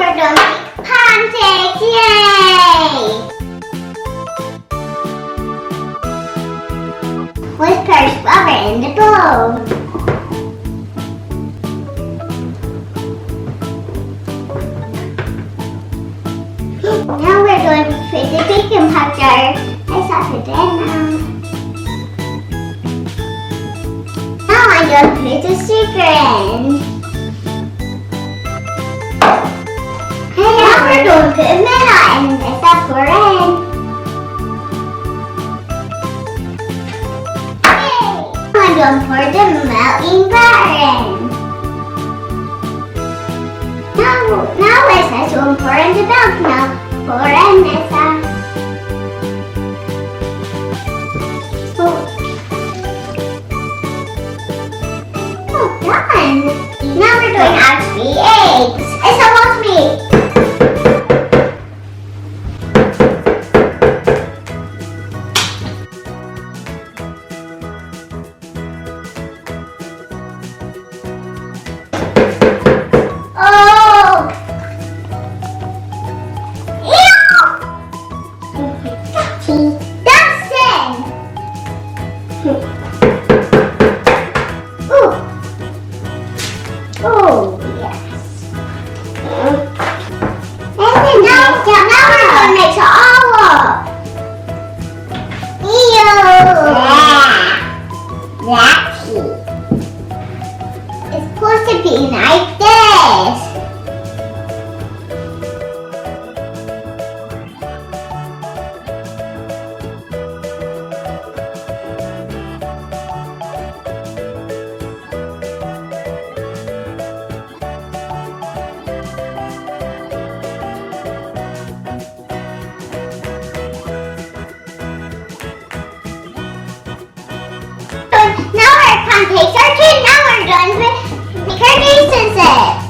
we're going to make pancakes. Yay! Let's put rubber in the bowl. Now we're going to put the baking powder. Let's put it in now I'm going to put the sugar in. And now we're going to put milk in. Let's pour in. Yay! I'm going to pour the melting butter in. Now Alyssa's going to pour in the milk now. Pour in Alyssa. Oh, done. Now we're doing our 3 eggs. Alyssa wants me. Oh, yes. And then now we're going to mix it all up. Yeah. It's supposed to be like this. Now our pancakes are done. Now we're done with making our pieces.